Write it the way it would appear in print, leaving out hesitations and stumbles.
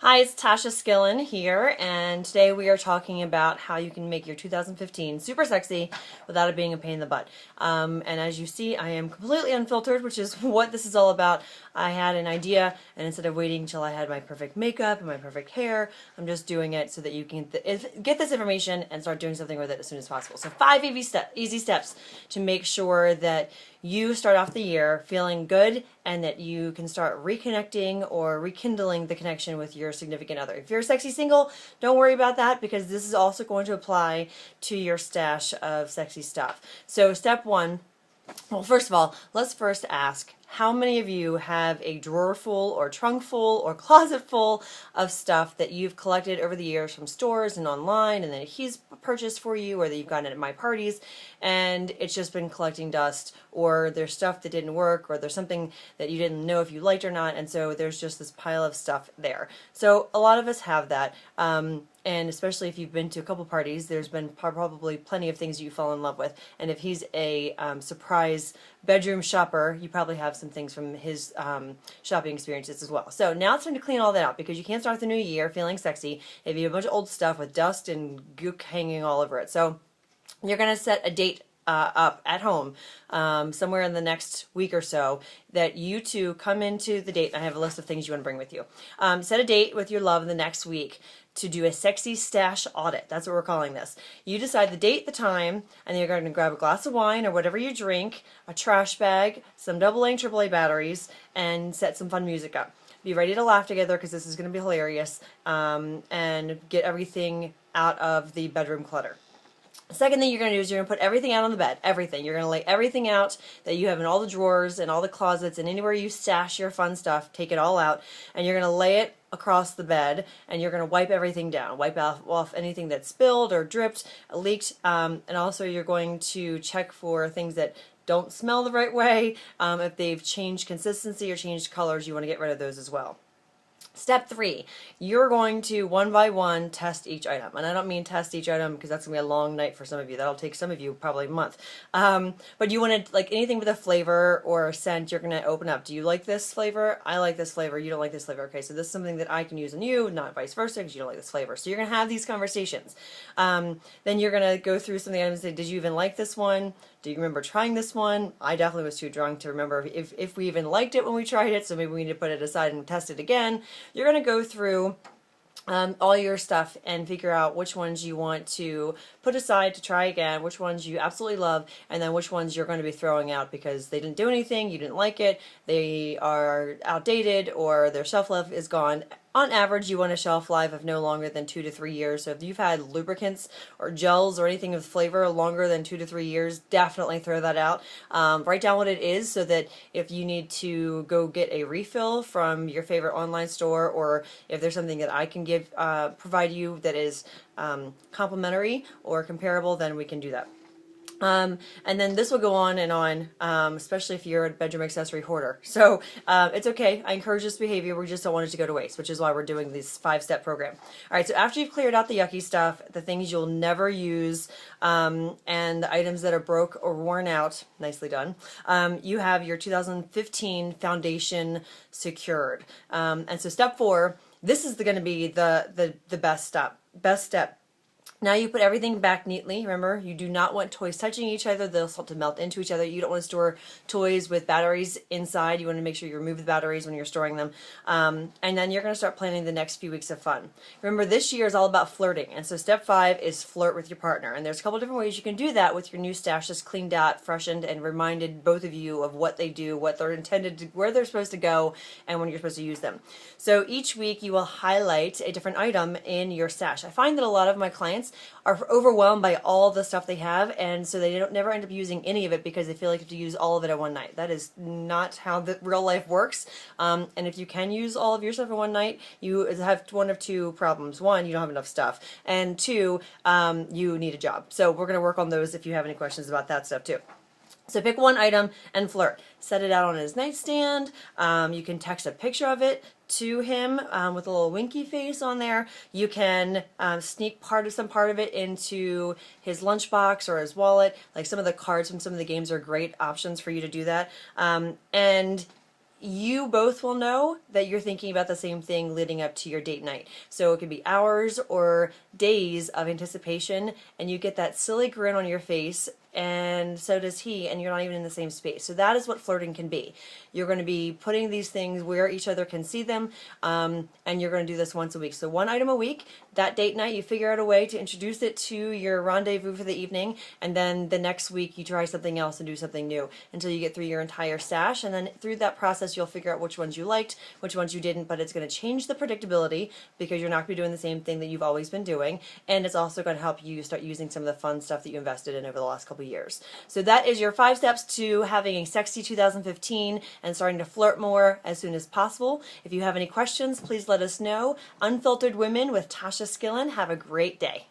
Hi, it's Tasha Skillen here, and today we are talking about how you can make your 2015 super sexy without it being a pain in the butt. And as you see, I am completely unfiltered, which is what this is all about. I had an idea, and instead of waiting until I had my perfect makeup and my perfect hair, I'm just doing it so that you can get this information and start doing something with it as soon as possible. So 5 easy steps to make sure that you start off the year feeling good and that you can start reconnecting or rekindling the connection with your significant other. If you're a sexy single, don't worry about that because this is also going to apply to your stash of sexy stuff. So step one, well, first of all, let's first ask how many of you have a drawer full or trunk full or closet full of stuff that you've collected over the years from stores and online and that he's purchased for you or that you've gotten it at my parties and it's just been collecting dust, or there's stuff that didn't work, or there's something that you didn't know if you liked or not, and so there's just this pile of stuff there. So a lot of us have that. And especially if you've been to a couple parties, there's been probably plenty of things you fall in love with. And if he's a surprise bedroom shopper, you probably have some things from his shopping experiences as well. So now it's time to clean all that out because you can't start the new year feeling sexy if you have a bunch of old stuff with dust and gook hanging all over it. So you're going to set a date up at home somewhere in the next week or so that you two come into the date. I have a list of things you want to bring with you. Set a date with your love in the next week to do a sexy stash audit. That's what we're calling this. You decide the date, the time, and then you're going to grab a glass of wine or whatever you drink, a trash bag, some AA and AAA batteries, and set some fun music up. Be ready to laugh together because this is going to be hilarious, and get everything out of the bedroom clutter. The second thing you're going to do is you're going to put everything out on the bed. Everything. You're going to lay everything out that you have in all the drawers and all the closets and anywhere you stash your fun stuff. Take it all out and you're going to lay it across the bed and you're going to wipe everything down. Wipe off anything that spilled or dripped, leaked, and also you're going to check for things that don't smell the right way. If they've changed consistency or changed colors, you want to get rid of those as well. Step 3, you're going to one by one test each item. And I don't mean test each item because that's going to be a long night for some of you. That'll take some of you probably a month. But you want to, like anything with a flavor or a scent, you're going to open up. Do you like this flavor? I like this flavor. You don't like this flavor. Okay, so this is something that I can use on you, not vice versa because you don't like this flavor. So you're going to have these conversations. Then you're going to go through some of the items and say, did you even like this one? Do you remember trying this one? I definitely was too drunk to remember if we even liked it when we tried it, so maybe we need to put it aside and test it again. You're going to go through all your stuff and figure out which ones you want to put aside to try again, which ones you absolutely love, and then which ones you're going to be throwing out because they didn't do anything, you didn't like it, they are outdated, or their shelf life is gone. On average, you want a shelf life of no longer than 2 to 3 years. So if you've had lubricants or gels or anything with flavor longer than 2 to 3 years, definitely throw that out. Write down what it is so that if you need to go get a refill from your favorite online store, or if there's something that I can provide you that is complimentary or comparable, then we can do that. And then this will go on and on, especially if you're a bedroom accessory hoarder. So it's okay. I encourage this behavior. We just don't want it to go to waste, which is why we're doing this 5-step program. All right, so after you've cleared out the yucky stuff, the things you'll never use, and the items that are broke or worn out, nicely done, you have your 2015 foundation secured. And so step 4, this is going to be the best step. Now you put everything back neatly. Remember, you do not want toys touching each other. They'll start to melt into each other. You don't want to store toys with batteries inside. You want to make sure you remove the batteries when you're storing them. And then you're going to start planning the next few weeks of fun. Remember, this year is all about flirting. And so step 5 is flirt with your partner. And there's a couple different ways you can do that with your new stash just cleaned out, freshened, and reminded both of you of what they do, what they're intended to, where they're supposed to go, and when you're supposed to use them. So each week you will highlight a different item in your stash. I find that a lot of my clients are overwhelmed by all the stuff they have, and so they never end up using any of it because they feel like you have to use all of it at one night. That is not how the real life works. And if you can use all of your stuff in one night, you have one of 2 problems. 1, you don't have enough stuff, and 2, you need a job. So we're going to work on those if you have any questions about that stuff too. So pick one item and flirt. Set it out on his nightstand. You can text a picture of it to him with a little winky face on there. You can sneak some part of it into his lunchbox or his wallet. Like some of the cards from some of the games are great options for you to do that. And you both will know that you're thinking about the same thing leading up to your date night. So it could be hours or days of anticipation, and you get that silly grin on your face, and so does he, and you're not even in the same space. So that is what flirting can be. You're going to be putting these things where each other can see them, and you're going to do this once a week. So one item a week. That date night, you figure out a way to introduce it to your rendezvous for the evening, and then the next week you try something else and do something new until you get through your entire stash. And then through that process, you'll figure out which ones you liked, which ones you didn't, but it's going to change the predictability because you're not going to be doing the same thing that you've always been doing, and it's also going to help you start using some of the fun stuff that you invested in over the last couple years. So that is your 5 steps to having a sexy 2015 and starting to flirt more as soon as possible. If you have any questions, please let us know. Unfiltered Women with Tasha Skillen. Have a great day.